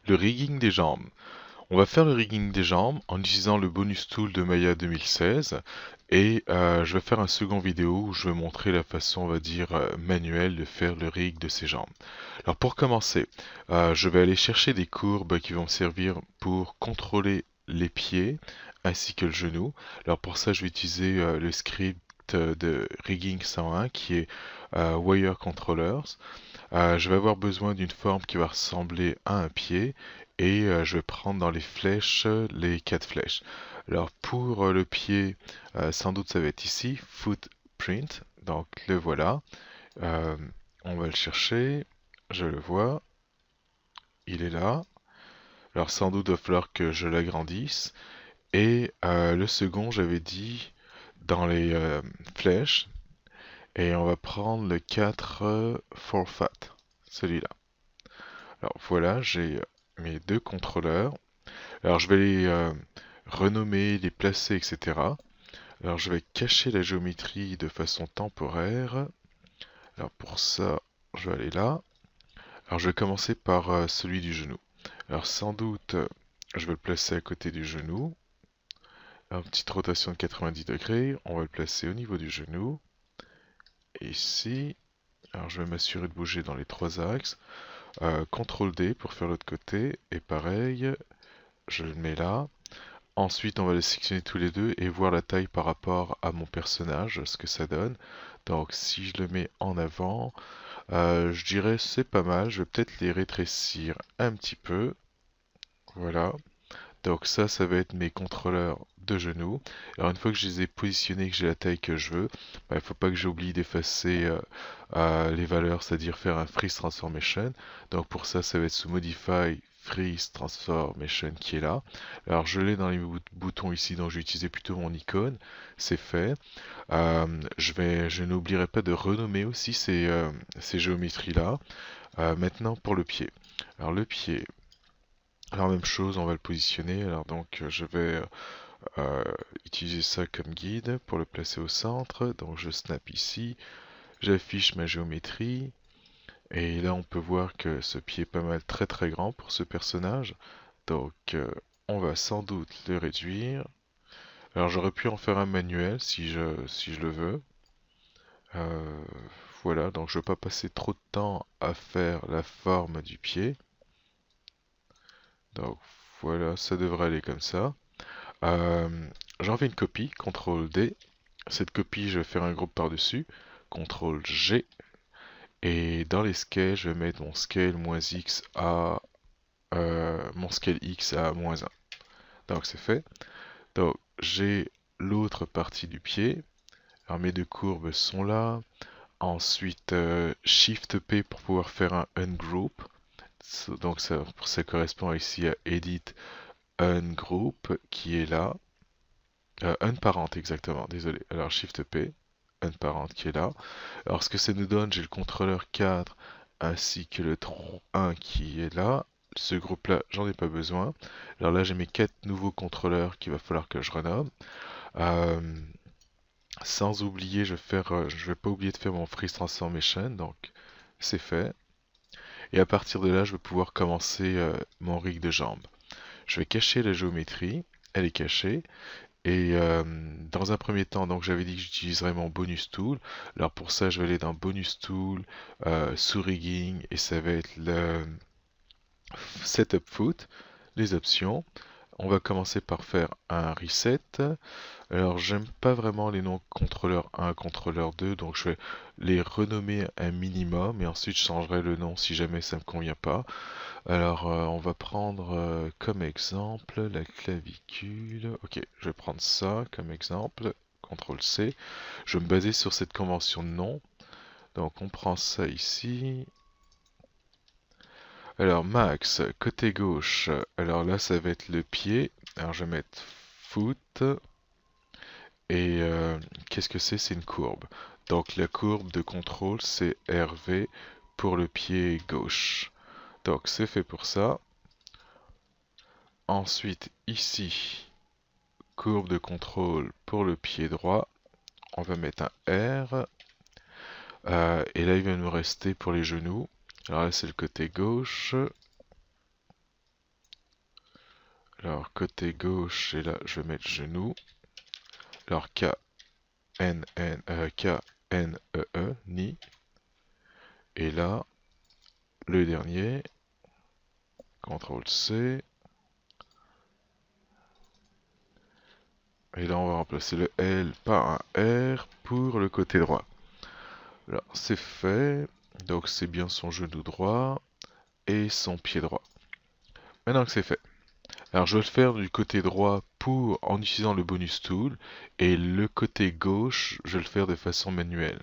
Le rigging des jambes. On va faire le rigging des jambes en utilisant le bonus tool de Maya 2016 et je vais faire un second vidéo où je vais montrer la façon, on va dire, manuelle de faire le rig de ces jambes. Alors pour commencer, je vais aller chercher des courbes qui vont me servir pour contrôler les pieds ainsi que le genou. Alors pour ça, je vais utiliser le script de rigging 101 qui est Wire Controllers. Je vais avoir besoin d'une forme qui va ressembler à un pied et je vais prendre dans les flèches les 4 flèches. Alors pour le pied, sans doute ça va être ici, footprint, donc le voilà. Euh, on va le chercher, je le vois, il est là. Alors sans doute il va falloir que je l'agrandisse. Et le second, j'avais dit dans les flèches, et on va prendre le 4 for fat, celui-là. Alors voilà, j'ai mes deux contrôleurs. Alors je vais les renommer, les placer, etc. Alors je vais cacher la géométrie de façon temporaire. Alors pour ça, je vais aller là. Alors je vais commencer par celui du genou. Alors sans doute, je vais le placer à côté du genou. Une petite rotation de 90 degrés. On va le placer au niveau du genou. Et ici. Alors je vais m'assurer de bouger dans les trois axes. CTRL D pour faire l'autre côté. Et pareil, je le mets là. Ensuite, on va les sélectionner tous les deux et voir la taille par rapport à mon personnage, ce que ça donne. Donc, si je le mets en avant, je dirais c'est pas mal. Je vais peut-être les rétrécir un petit peu. Voilà. Donc ça va être mes contrôleurs de genoux. Alors une fois que je les ai positionnés, que j'ai la taille que je veux, il ne faut pas que j'oublie d'effacer les valeurs, c'est-à-dire faire un freeze transformation. Donc pour ça, ça va être sous Modify Freeze Transformation qui est là. Alors je l'ai dans les boutons ici, donc je vais utiliser plutôt mon icône. C'est fait. Je n'oublierai pas de renommer aussi ces géométries-là. Maintenant pour le pied. Alors le pied, alors même chose, on va le positionner. Alors donc je vais euh, utiliser ça comme guide pour le placer au centre. Donc je snap ici, j'affiche ma géométrie. Et là on peut voir que ce pied est pas mal très très grand pour ce personnage. Donc on va sans doute le réduire. Alors j'aurais pu en faire un manuel si je le veux. Euh, voilà, donc je ne vais pas passer trop de temps à faire la forme du pied. Donc voilà, ça devrait aller comme ça. J'en fais une copie, CTRL D. Cette copie, je vais faire un groupe par-dessus, CTRL G. Et dans les scales, je vais mettre mon scale moins X à mon scale X à moins 1. Donc c'est fait. Donc j'ai l'autre partie du pied. Alors mes deux courbes sont là. Ensuite, Shift P pour pouvoir faire un ungroup. Donc ça correspond ici à Edit Ungroup qui est là. Unparent exactement, désolé. Alors Shift P, Unparent qui est là. Alors ce que ça nous donne, j'ai le contrôleur 4 ainsi que le tronc 1 qui est là. Ce groupe-là, j'en ai pas besoin. Alors là, j'ai mes 4 nouveaux contrôleurs qu'il va falloir que je renomme. Euh, Sans oublier, je vais pas oublier de faire mon Freeze Transformation, donc c'est fait. Et à partir de là, je vais pouvoir commencer mon rig de jambes. Je vais cacher la géométrie, elle est cachée. Et dans un premier temps, donc j'avais dit que j'utiliserais mon bonus tool. Alors pour ça, je vais aller dans bonus tool, sous rigging, et ça va être le setup foot, les options. On va commencer par faire un reset. Alors j'aime pas vraiment les noms contrôleur 1, contrôleur 2, donc je vais les renommer un minimum et ensuite je changerai le nom si jamais ça me convient pas. Alors on va prendre comme exemple la clavicule. Ok, je vais prendre ça comme exemple. CTRL C. Je vais me baser sur cette convention de nom. Donc on prend ça ici. Alors max, côté gauche. Alors là ça va être le pied. Alors je vais mettre foot. Et qu'est-ce que c'est? C'est une courbe. Donc la courbe de contrôle c'est RV pour le pied gauche. Donc c'est fait pour ça. Ensuite ici, courbe de contrôle pour le pied droit. On va mettre un R. Et là il va nous rester pour les genoux. Alors là c'est le côté gauche. Alors côté gauche, et là je vais mettre genou. Alors K, N, N, K, N, E, ni. Et là, le dernier, CTRL C. Et là, on va remplacer le L par un R pour le côté droit. Alors, c'est fait. Donc, c'est bien son genou droit et son pied droit. Maintenant que c'est fait. Alors, je vais le faire du côté droit en utilisant le bonus tool. Et le côté gauche, je vais le faire de façon manuelle.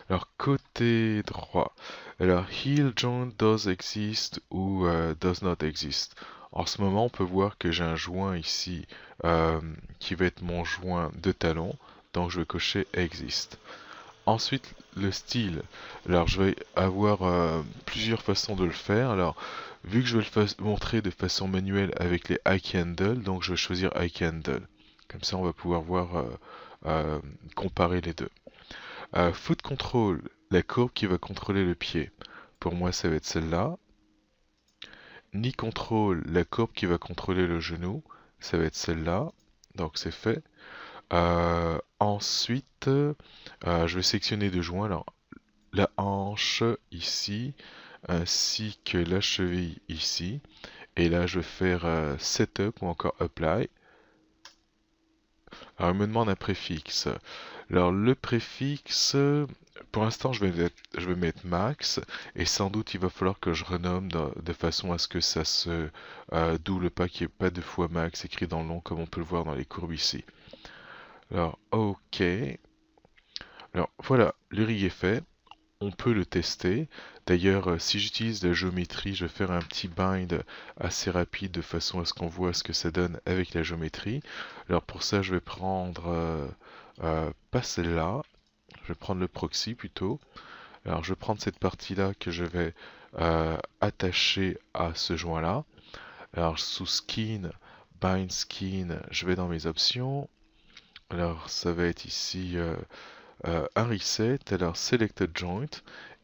Alors, côté droit. Alors, heel joint does exist ou does not exist. En ce moment, on peut voir que j'ai un joint ici qui va être mon joint de talon. Donc, je vais cocher exist. Ensuite, le style. Alors, je vais avoir plusieurs façons de le faire. Alors, vu que je vais le montrer de façon manuelle avec les IK handle, donc je vais choisir IK handle. Comme ça, on va pouvoir voir comparer les deux. Foot control, la courbe qui va contrôler le pied. Pour moi, ça va être celle-là. Knee control, la courbe qui va contrôler le genou. Ça va être celle-là. Donc, c'est fait. Ensuite, je vais sélectionner deux joints. Alors, la hanche ici, ainsi que la cheville ici. Et là, je vais faire Setup ou encore Apply. Alors, il me demande un préfixe. Alors, le préfixe, pour l'instant, je vais mettre max, et sans doute, il va falloir que je renomme de façon à ce que ça se double pas, qu'il n'y ait pas deux fois max écrit dans le long, comme on peut le voir dans les courbes ici. Alors, OK. Alors, voilà, le rig est fait. On peut le tester. D'ailleurs, si j'utilise la géométrie, je vais faire un petit bind assez rapide de façon à ce qu'on voit ce que ça donne avec la géométrie. Alors pour ça, je vais prendre pas celle-là, je vais prendre le proxy plutôt. Alors je vais prendre cette partie-là que je vais attacher à ce joint-là. Alors sous Skin, Bind Skin, je vais dans mes options. Alors ça va être ici un reset, alors Selected Joint,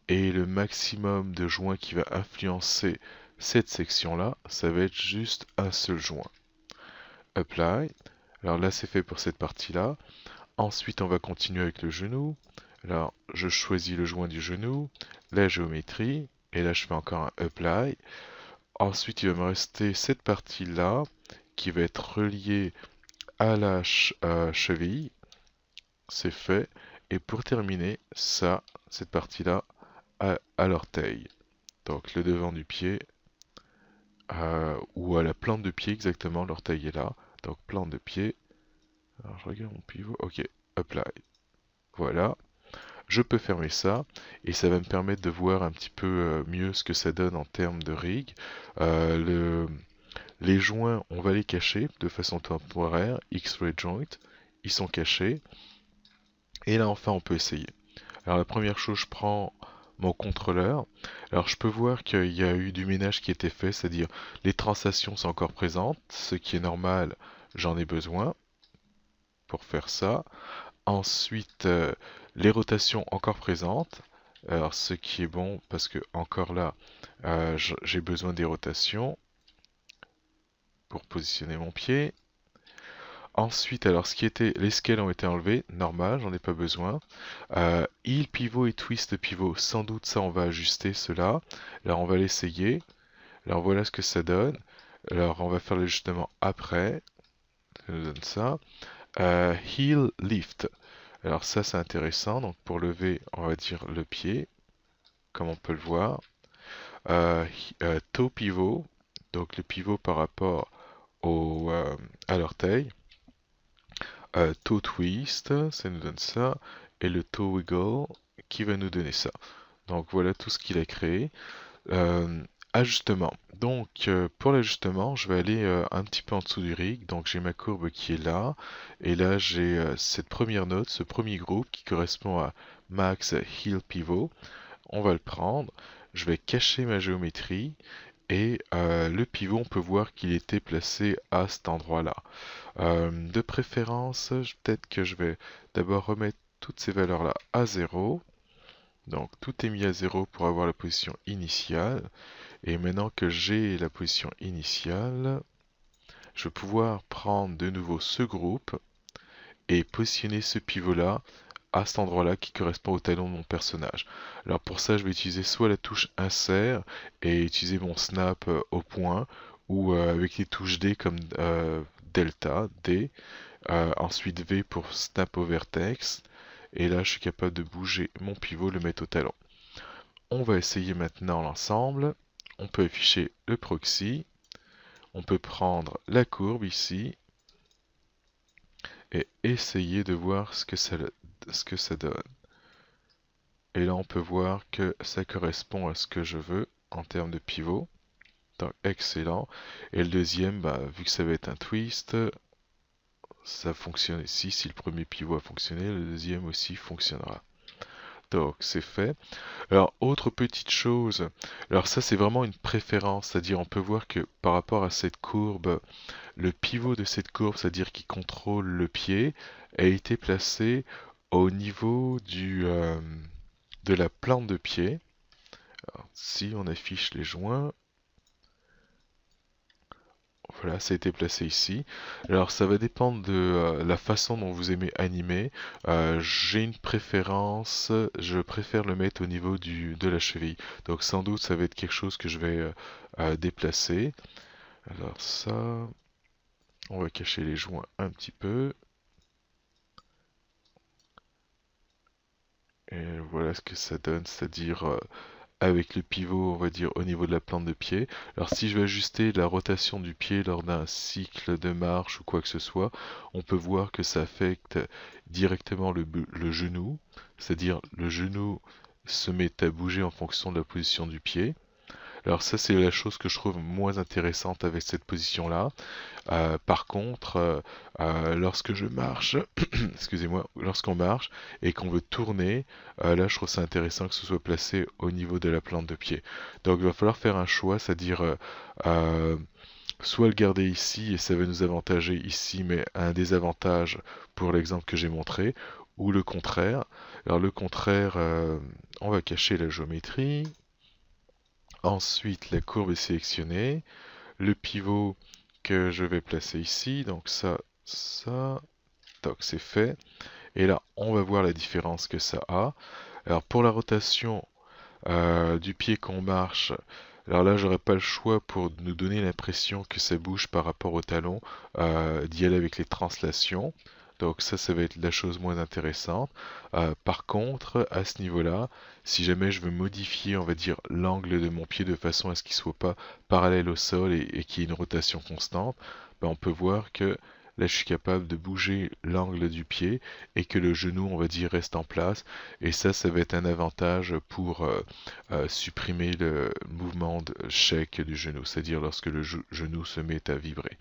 et le maximum de joints qui va influencer cette section-là, ça va être juste un seul joint. Apply. Alors là, c'est fait pour cette partie-là. Ensuite, on va continuer avec le genou. Alors, je choisis le joint du genou, la géométrie, et là, je fais encore un Apply. Ensuite, il va me rester cette partie-là qui va être reliée à la cheville. C'est fait. Et pour terminer, ça, cette partie-là, à l'orteil. Donc le devant du pied, ou à la plante de pied exactement, l'orteil est là. Donc plante de pied. Alors je regarde mon pivot. Ok, apply. Voilà. Je peux fermer ça et ça va me permettre de voir un petit peu mieux ce que ça donne en termes de rig. Les joints, on va les cacher de façon temporaire. X-ray joint, ils sont cachés. Et là enfin on peut essayer. Alors la première chose, je prends mon contrôleur. Alors je peux voir qu'il y a eu du ménage qui a été fait, c'est-à-dire les translations sont encore présentes, ce qui est normal, j'en ai besoin pour faire ça. Ensuite, les rotations encore présentes, alors ce qui est bon parce que encore là, j'ai besoin des rotations pour positionner mon pied. Ensuite, alors les scales ont été enlevés, normal, j'en ai pas besoin. Heel pivot et twist pivot, sans doute ça on va ajuster cela. Alors on va l'essayer. Alors voilà ce que ça donne. Alors on va faire l'ajustement après. Ça nous donne ça. Heel lift. Alors ça c'est intéressant. Donc pour lever, on va dire le pied, comme on peut le voir. Toe pivot. Donc le pivot par rapport à l'orteil. Toe twist, ça nous donne ça, et le toe wiggle qui va nous donner ça. Donc voilà tout ce qu'il a créé. Ajustement. Donc pour l'ajustement, je vais aller un petit peu en dessous du rig. Donc j'ai ma courbe qui est là, et là j'ai cette première note, ce premier groupe qui correspond à max heel pivot. On va le prendre. Je vais cacher ma géométrie. Et le pivot, on peut voir qu'il était placé à cet endroit-là. De préférence, peut-être que je vais d'abord remettre toutes ces valeurs-là à 0. Donc tout est mis à 0 pour avoir la position initiale. Et maintenant que j'ai la position initiale, je vais pouvoir prendre de nouveau ce groupe et positionner ce pivot-là à cet endroit-là qui correspond au talon de mon personnage. Alors pour ça, je vais utiliser soit la touche insert et utiliser mon snap au point, ou avec les touches D comme delta, D, ensuite V pour snap au vertex, et là je suis capable de bouger mon pivot, le mettre au talon. On va essayer maintenant l'ensemble. On peut afficher le proxy, on peut prendre la courbe ici, et essayer de voir ce que ça donne. Et là, on peut voir que ça correspond à ce que je veux en termes de pivot. Donc, excellent. Et le deuxième, vu que ça va être un twist, ça fonctionne ici. Si le premier pivot a fonctionné, le deuxième aussi fonctionnera. Donc, c'est fait. Alors, autre petite chose. Alors, ça, c'est vraiment une préférence. C'est-à-dire, on peut voir que par rapport à cette courbe, le pivot de cette courbe, c'est-à-dire qui contrôle le pied, a été placé au niveau de la plante de pied. Alors, si on affiche les joints, voilà, ça a été placé ici. Alors ça va dépendre de la façon dont vous aimez animer. J'ai une préférence, je préfère le mettre au niveau de la cheville. Donc sans doute ça va être quelque chose que je vais déplacer. Alors ça, on va cacher les joints un petit peu. Et voilà ce que ça donne, c'est-à-dire avec le pivot, on va dire, au niveau de la plante de pied. Alors si je vais ajuster la rotation du pied lors d'un cycle de marche ou quoi que ce soit, on peut voir que ça affecte directement le genou, c'est-à-dire le genou se met à bouger en fonction de la position du pied. Alors ça, c'est la chose que je trouve moins intéressante avec cette position-là. Par contre, lorsque je marche, excusez-moi, lorsqu'on marche et qu'on veut tourner, là, je trouve ça intéressant que ce soit placé au niveau de la plante de pied. Donc, il va falloir faire un choix, c'est-à-dire soit le garder ici et ça va nous avantager ici, mais un désavantage pour l'exemple que j'ai montré, ou le contraire. Alors, le contraire, on va cacher la géométrie. Ensuite, la courbe est sélectionnée. Le pivot que je vais placer ici, donc ça, donc c'est fait. Et là, on va voir la différence que ça a. Alors pour la rotation du pied qu'on marche, alors là, j'aurais pas le choix pour nous donner l'impression que ça bouge par rapport au talon, d'y aller avec les translations. Donc ça va être la chose moins intéressante. Par contre, à ce niveau-là, si jamais je veux modifier, on va dire, l'angle de mon pied de façon à ce qu'il ne soit pas parallèle au sol et qu'il y ait une rotation constante, on peut voir que là, je suis capable de bouger l'angle du pied et que le genou, on va dire, reste en place. Et ça va être un avantage pour supprimer le mouvement de shake du genou, c'est-à-dire lorsque le genou se met à vibrer.